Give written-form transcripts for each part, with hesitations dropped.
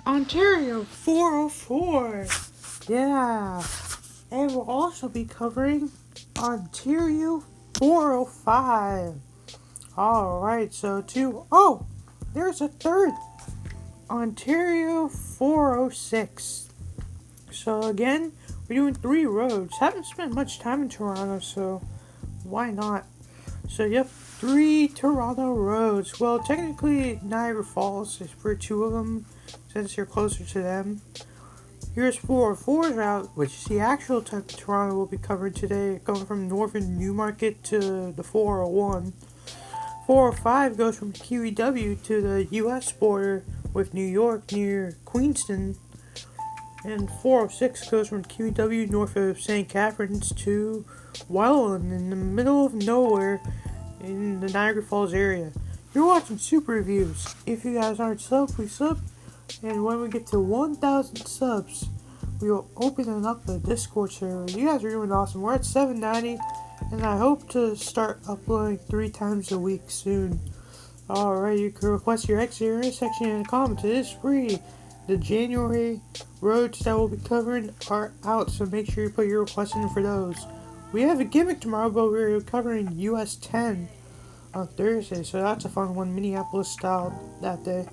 Ontario 404. Yeah. And we'll also be covering Ontario 405. Alright, so there's a third. Ontario 406. So again, we're doing 3 roads. Haven't spent much time in Toronto, so why not? So yep, 3 Toronto roads. Well, technically Niagara Falls is for 2 of them, since you're closer to them. Here's 404's route, which is the actual type of Toronto we'll be covering today, going from northern Newmarket to the 401. 405 goes from QEW to the US border with New York near Queenston. And 406 goes from QEW north of St. Catharines to Welland in the middle of nowhere in the Niagara Falls area. You're watching Super Reviews. If you guys aren't subbed, please sub. And when we get to 1,000 subs, we will open up the Discord server. You guys are doing awesome. We're at 790, and I hope to start uploading 3 times a week soon. Alright, you can request your exit or intersection in the comments. It is free. The January roads that we'll be covering are out, so make sure you put your request in for those. We have a Gimmick tomorrow, but we're covering US 10 on Thursday, so that's a fun one, Minneapolis style that day.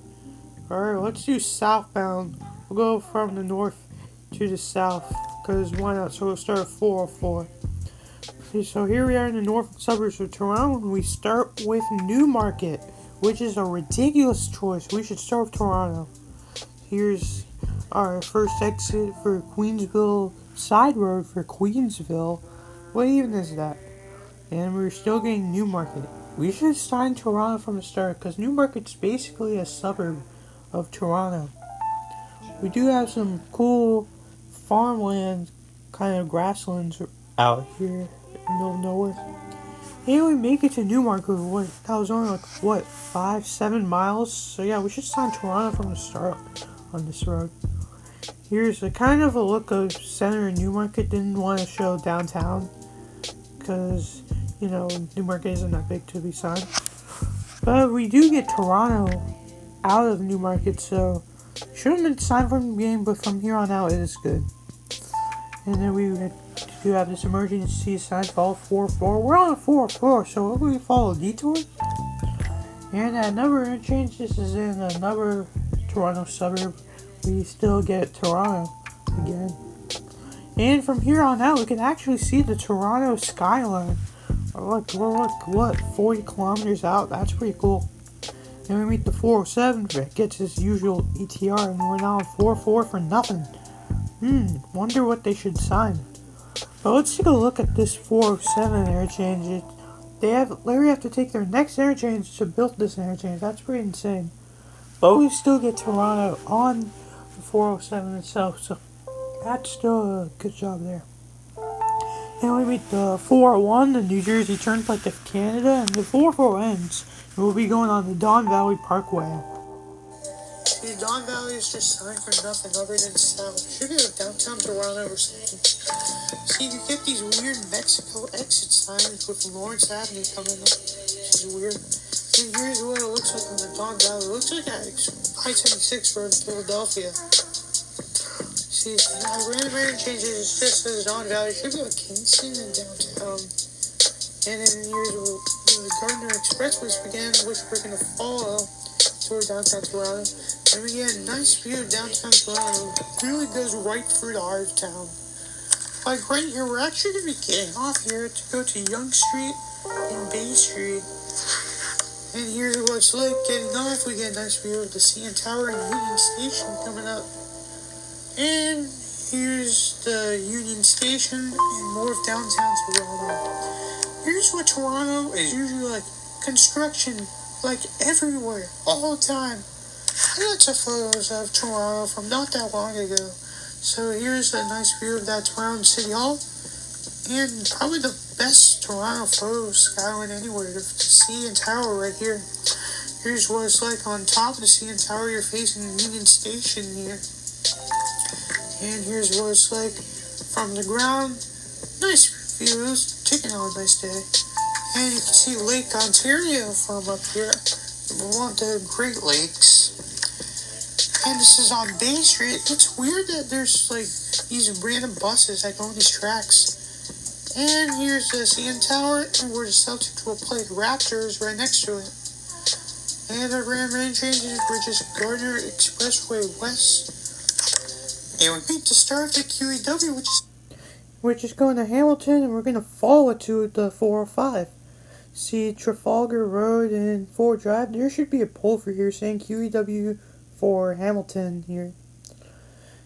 Alright, let's do southbound. We'll go from the north to the south, because why not? So we'll start at 404. Okay, so here we are in the northern suburbs of Toronto, and we start with Newmarket, which is a ridiculous choice. We should start with Toronto. Here's our first exit for Queensville, side road for Queensville. What even is that? And we're still getting Newmarket. We should sign Toronto from the start, because Newmarket's basically a suburb of Toronto. We do have some cool farmland, kind of grasslands out here in the middle of nowhere. And we make it to Newmarket. That was only 5-7 miles. So yeah, we should sign Toronto from the start on this road. Here's a kind of a look of center in Newmarket. Didn't want to show downtown because, Newmarket isn't that big to be signed. But we do get Toronto out of Newmarket, so shouldn't have been signed from the beginning, but from here on out it is good. And then we do have this emergency sign for all 4-4. We're on a 4-4, so we follow detour. And at another interchange, this is in another Toronto suburb. We still get Toronto again. And from here on out, we can actually see the Toronto skyline. We're 40 kilometers out. That's pretty cool. Then we meet the 407 that gets his usual ETR, and we're now on 4-4 for nothing. Wonder what they should sign. But let's take a look at this 407 interchange. They literally have to take their next interchange to build this interchange. That's pretty insane. But we still get Toronto on the 407 itself, so that's still a good job there. Then we meet the 401, the New Jersey Turnpike of Canada, and the 404 ends. And we'll be going on the Don Valley Parkway. The Don Valley is just signed for nothing other than south. Should be like downtown Toronto or something. See, you get these weird Mexico exit signs with Lawrence Avenue coming up, which is weird. And here's what it looks like on the Don Valley. It looks like I-76 road in Philadelphia. See, I ran changes. It's just the Don Valley. It should be like Kingston and downtown. And then here's the Gardner Expressways began, which we're going to follow toward downtown Toronto. And we get a nice view of downtown Toronto. It really goes right through the heart of town. Like right here, we're actually going to be getting off here to go to Yonge Street and Bay Street. And here's what it's like getting off. We get a nice view of the CN Tower and Union Station coming up. And here's the Union Station and more of downtown Toronto. Here's what Toronto is usually like. Construction, like everywhere, all the time. Lots of photos of Toronto from not that long ago. So here's a nice view of that Toronto City Hall. And probably the best Toronto photo skyline anywhere. The CN Tower right here. Here's what it's like on top of the CN Tower. You're facing Union Station here. And here's what it's like from the ground. Nice views. Taking on a nice day. And you can see Lake Ontario from up here. We want the Great Lakes. And this is on Bay Street. It's weird that there's like these random buses that go on these tracks. And here's the CN Tower, and where the Celtics will play the Raptors right next to it. And the grand changes bridges Gardner Expressway West. And we meet the start at QEW, which is going to Hamilton, and we're going to follow it to the 405. See Trafalgar Road and 4 Drive. There should be a pole for here saying QEW for Hamilton here.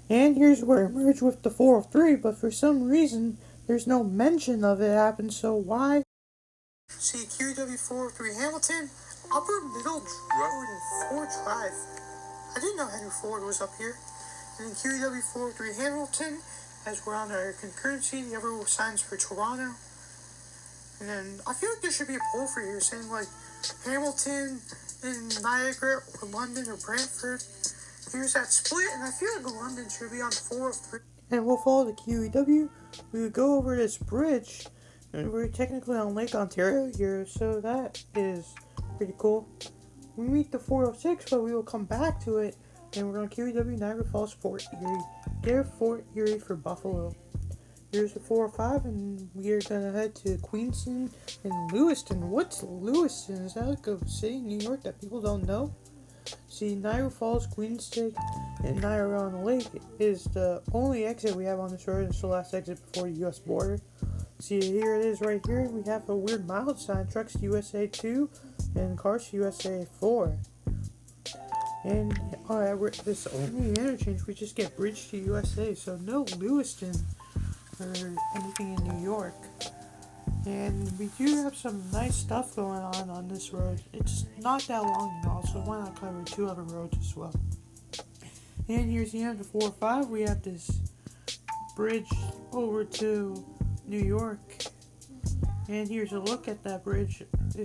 And here's where it merged with the 403, but for some reason, there's no mention of it happened, so why? See QEW 403 Hamilton, Upper Middle Road and 4 Drive. I didn't know Henry Ford was up here. And then QEW 403 Hamilton, as we're on our concurrency, the other signs for Toronto. And then I feel like there should be a poll for here saying like Hamilton and Niagara or London or Brantford. Here's that split, and I feel like London should be on 403. And we'll follow the QEW. We would go over this bridge, and we're technically on Lake Ontario here, so that is pretty cool. We meet the 406, but we will come back to it, and we're on QEW Niagara Falls, Fort Erie. Give Fort Erie for Buffalo. Here's the 405, and we are going to head to Queenston and Lewiston. What's Lewiston? Is that like a city in New York that people don't know? See, Niagara Falls, Queenston, and Niagara on the Lake is the only exit we have on this road. It's the last exit before the U.S. border. See, here it is right here. We have a weird mild sign, trucks USA 2 and cars USA 4. And this only interchange, we just get bridge to USA, so no Lewiston or anything in New York. And we do have some nice stuff going on this road. It's not that long at all, so why not cover 2 other roads as well? And here's the end of 405. We have this bridge over to New York. And here's a look at that bridge.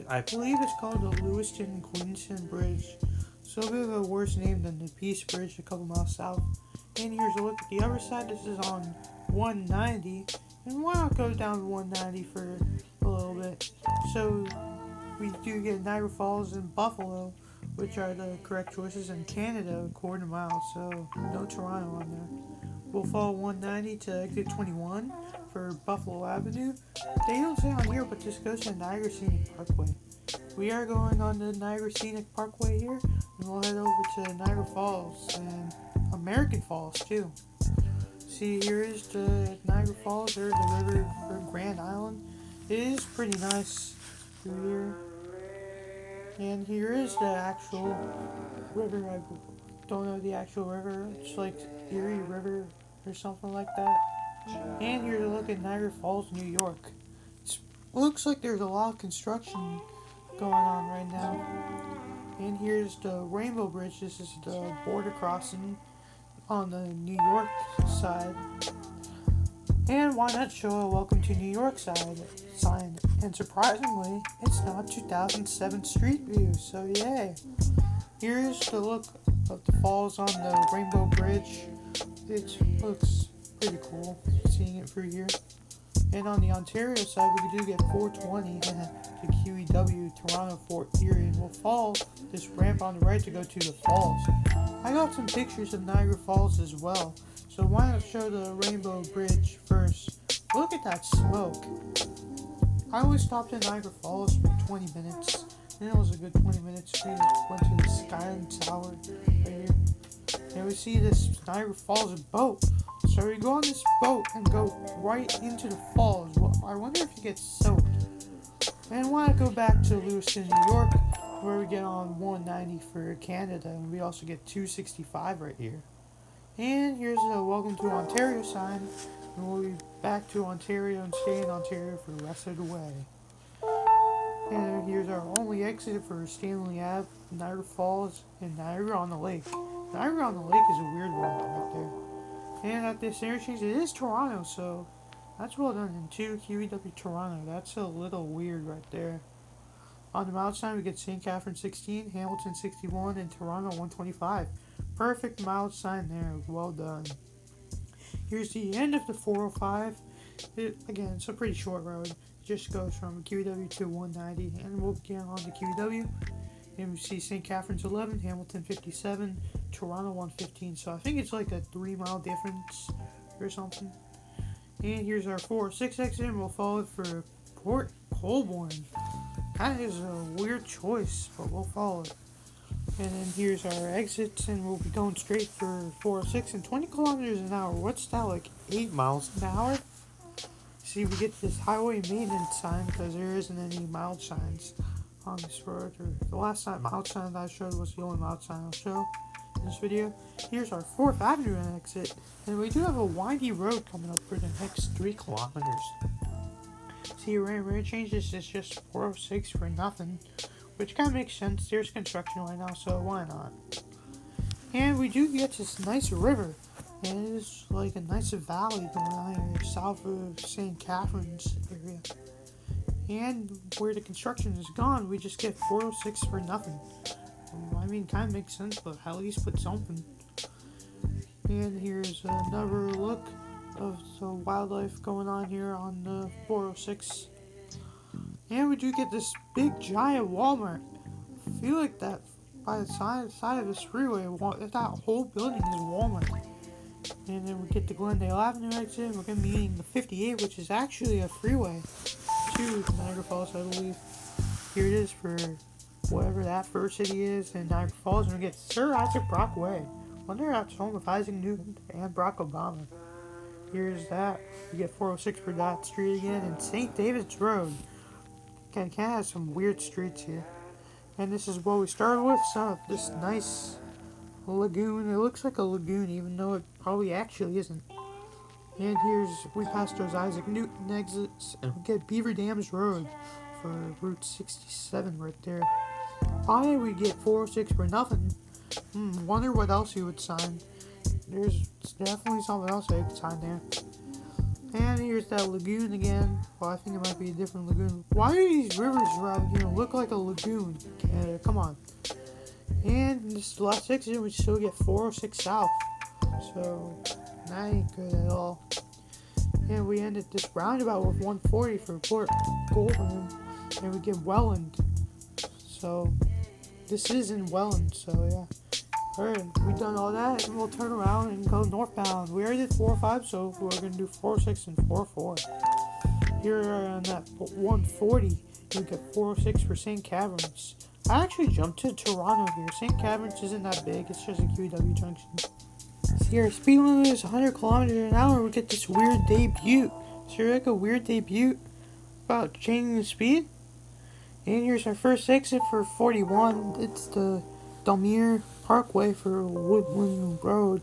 I believe it's called the Lewiston-Queenston Bridge. So a bit of a worse name than the Peace Bridge a couple miles south. And here's a look at the other side. This is on 190. And why not go down to 190 for a little bit? So we do get Niagara Falls and Buffalo, which are the correct choices in Canada, quarter mile, so no Toronto on there. We'll follow 190 to exit 21 for Buffalo Avenue. They don't say on here, but this goes to Niagara Scenic Parkway. We are going on the Niagara Scenic Parkway here, and we'll head over to Niagara Falls and American Falls too. See, here is the Niagara Falls, or the river for Grand Island. It is pretty nice through here. And here is the actual river. I don't know the actual river. It's like Erie River or something like that. And here's a look at Niagara Falls, New York. It looks like there's a lot of construction going on right now. And here's the Rainbow Bridge. This is the border crossing on the New York side. And why not show a welcome to New York sign? And surprisingly, it's not 2007 Street View, so yay. Here's the look of the falls on the Rainbow Bridge. It looks pretty cool seeing it through here. And on the Ontario side, we do get 420 to QEW, Toronto, Fort Erie, and we'll follow this ramp on the right to go to the falls. I got some pictures of Niagara Falls as well, so why not show the Rainbow Bridge first? Look at that smoke. I only stopped at Niagara Falls for 20 minutes, and it was a good 20 minutes. We went to the Skyline Tower right here, and we see this Niagara Falls boat. So we go on this boat and go right into the falls. Well, I wonder if you get soaked. And why not go back to Lewiston, New York, where we get on 190 for Canada, and we also get 265 right here. And here's a welcome to Ontario sign, and we'll be back to Ontario and stay in Ontario for the rest of the way. And here's our only exit for Stanley Ave, Niagara Falls, and Niagara on the Lake. Niagara on the Lake is a weird one right there. And at this interchange, it is Toronto, so that's well done. And 2 QEW Toronto, that's a little weird right there. On the mild sign, we get St. Catherine 16, Hamilton 61, and Toronto 125. Perfect mild sign there, well done. Here's the end of the 405. Again, it's a pretty short road. It just goes from QEW to 190, and we'll get on to QEW. And we see St. Catherine's 11, Hamilton 57, Toronto 115, so I think it's like a 3 mile difference or something. And here's our 406 exit, and we'll follow it for Port Colborne. That is a weird choice, but we'll follow it. And then here's our exits, and we'll be going straight for 406 and 20 kilometers an hour. What's that, like 8 miles an hour? See, we get this highway maintenance sign because there isn't any mild signs on this road. Or the last time mild sign that I showed was the only mild sign I'll show in this video. Here's our 4th Avenue exit, and we do have a windy road coming up for the next 3 kilometers. See, rate changes is just 406 for nothing, which kind of makes sense. There's construction right now, so why not? And we do get this nice river, and it's like a nice valley going on here south of St. Catherine's area. And where the construction is gone, we just get 406 for nothing. I mean, kind of makes sense, but at least put something. And here's another look of the wildlife going on here on the 406. And we do get this big giant Walmart. I feel like that by the side of this freeway, that whole building is Walmart. And then we get the Glendale Avenue exit, and we're going to be meeting the 58, which is actually a freeway to Niagara Falls, I believe. Here it is for whatever that first city is in Niagara Falls, and we get Sir Isaac Brock Way. Wonder if that's home of Isaac Newton and Barack Obama. Here's that. We get 406 for that street again, and St. David's Road. Kind of has some weird streets here. And this is what we started with, this nice lagoon. It looks like a lagoon, even though it probably actually isn't. And we pass those Isaac Newton exits, and we get Beaver Dams Road for Route 67 right there. Finally, we get 406 for nothing. Wonder what else you would sign. There's definitely something else I could sign there. And here's that lagoon again. Well, I think it might be a different lagoon. Why do these rivers around here look like a lagoon? Canada, come on. And this is the last exit, we still get 406 South. So, that ain't good at all. And we ended this roundabout with 140 for Port Colborne. And we get Welland. So, this is in Welland, so yeah. Alright, we've done all that, and we'll turn around and go northbound. We already did 405, so we're going to do 406 and 44. Here on that 140, we get 406 for St. Catherine's. I actually jumped to Toronto here. St. Catherine's isn't that big, it's just a QW junction. See, our speed limit is 100 kilometers an hour. We get this weird debut. Is there like a weird debut about changing the speed? And here's our first exit for 41. It's the Dalmere Parkway for Woodland Road.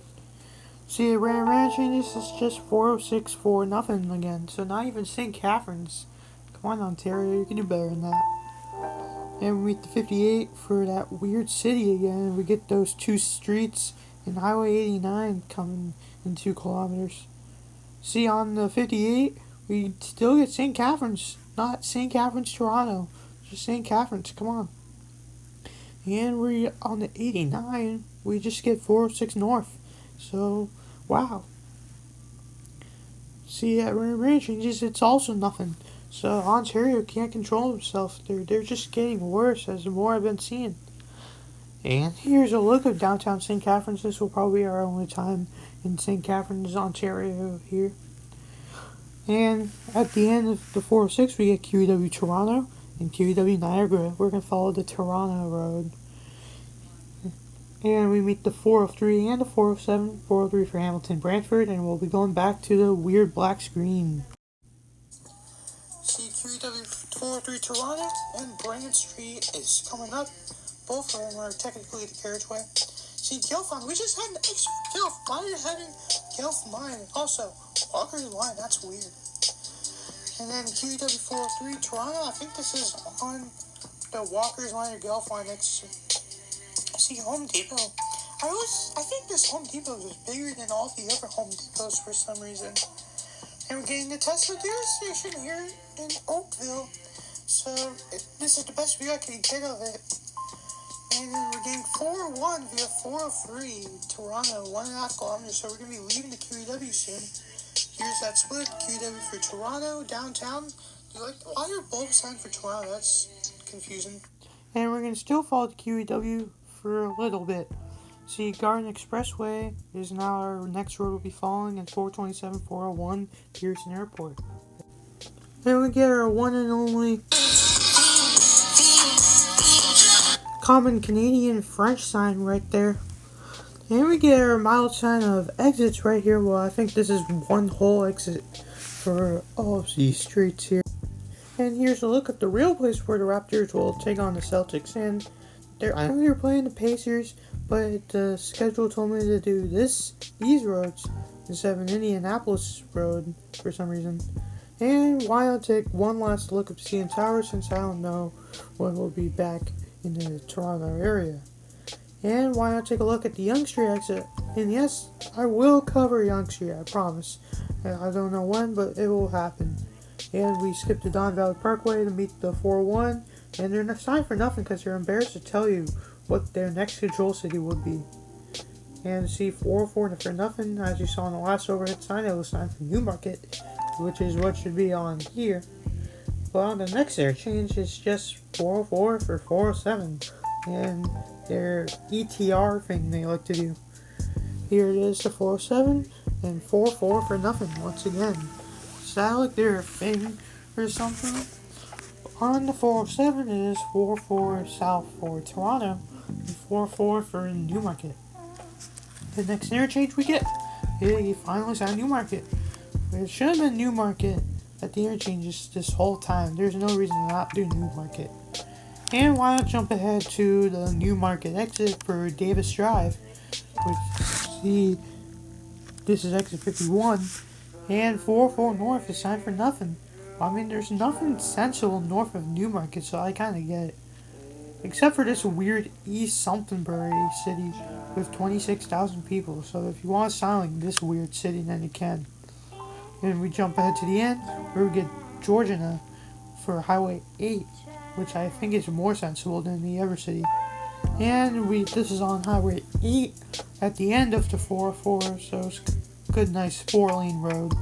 See, rate changes is just 406 for nothing again. So not even St. Catherine's. Come on, Ontario, you can do better than that. And we meet the 58 for that weird city again. And we get those 2 streets and Highway 89 coming in 2 kilometers. See, on the 58, we still get St. Catherine's. Not St. Catherine's, Toronto. Just St. Catherine's, come on. And we on the 89, we just get 406 North. So, wow. See, at rate changes, it's also nothing. So, Ontario can't control themselves. They're just getting worse as the more I've been seeing. And here's a look of downtown St. Catherine's. This will probably be our only time in St. Catherine's, Ontario here. And at the end of the 406, we get QEW Toronto and QEW Niagara. We're going to follow the Toronto road. And we meet the 403 and the 407. 403 for Hamilton Brantford, and we'll be going back to the weird black screen. See, QEW 403 Toronto and Brant Street is coming up. Both of them are technically the carriageway. See, Guelph line, we just had an extra Guelph. Why are you having Guelph line? Also, Walker's line, that's weird. And then QEW 403 Toronto, I think this is on the Walker's line or Guelph line next to, see, Home Depot. I think this Home Depot is bigger than all the other Home Depots for some reason. And we're getting the Tesla dealer station here in Oakville. So, this is the best view I can get of it. And then we're getting 401 via 403 Toronto, 1.5 kilometers. So we're going to be leaving the QEW soon. Here's that split, QEW for Toronto, downtown. Why are both signed for Toronto? That's confusing. And we're going to still follow the QEW for a little bit. See, Garden Expressway is now our next road we'll be following, and 427, 401, Pearson Airport. Then we get our one and only common Canadian French sign right there. And we get our mild sign of exits right here. Well, I think this is one whole exit for all of these streets here. And here's a look at the real place where the Raptors will take on the Celtics. And I know they're playing the Pacers, but the schedule told me to do these roads instead of an Indianapolis road for some reason. And why not take one last look at the CN Tower, since I don't know when we'll be back in the Toronto area. And why not take a look at the Yonge Street exit? And yes, I will cover Yonge Street, I promise. I don't know when, but it will happen. And we skip the Don Valley Parkway to meet the 401. And they're signed for nothing because they're embarrassed to tell you what their next control city would be. And see 404 for nothing, as you saw in the last overhead sign, it was signed for Newmarket, which is what should be on here. But on the next interchange, it's just 404 for 407. And their ETR thing they like to do. Here it is, the 407 and 44 for nothing once again. Is that like their thing or something? On the 407 it is 44 south for Toronto and 44 for Newmarket. The next interchange we get, you finally signed Newmarket. It should have been Newmarket at the interchanges this whole time. There's no reason to not do Newmarket. And why not jump ahead to the Newmarket exit for Davis Drive, which, this is exit 51, and 404 North is signed for nothing. I mean, there's nothing central north of Newmarket, so I kind of get it. Except for this weird East Somethingbury city with 26,000 people, so if you want to sound like this weird city, then you can. And we jump ahead to the end, where we get Georgiana for Highway 8. Which I think is more sensible than the other city. And this is on Highway 8 at the end of the 404, so it's a good, nice 4-lane road.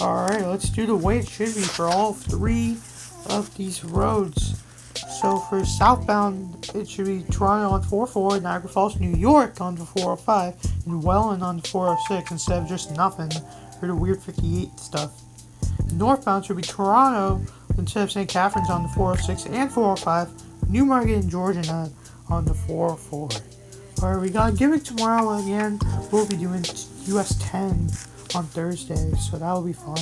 Alright, let's do the way it should be for all three of these roads. So for southbound, it should be Toronto on 404, Niagara Falls, New York on the 405, and Welland on the 406 instead of just nothing, or the weird 58 stuff. Northbound should be Toronto instead of St. Catharines on the 406 and 405, Newmarket and Georgiana on the 404. Alright, we got Gimmick tomorrow again. We'll be doing US 10 on Thursday, so that'll be fun.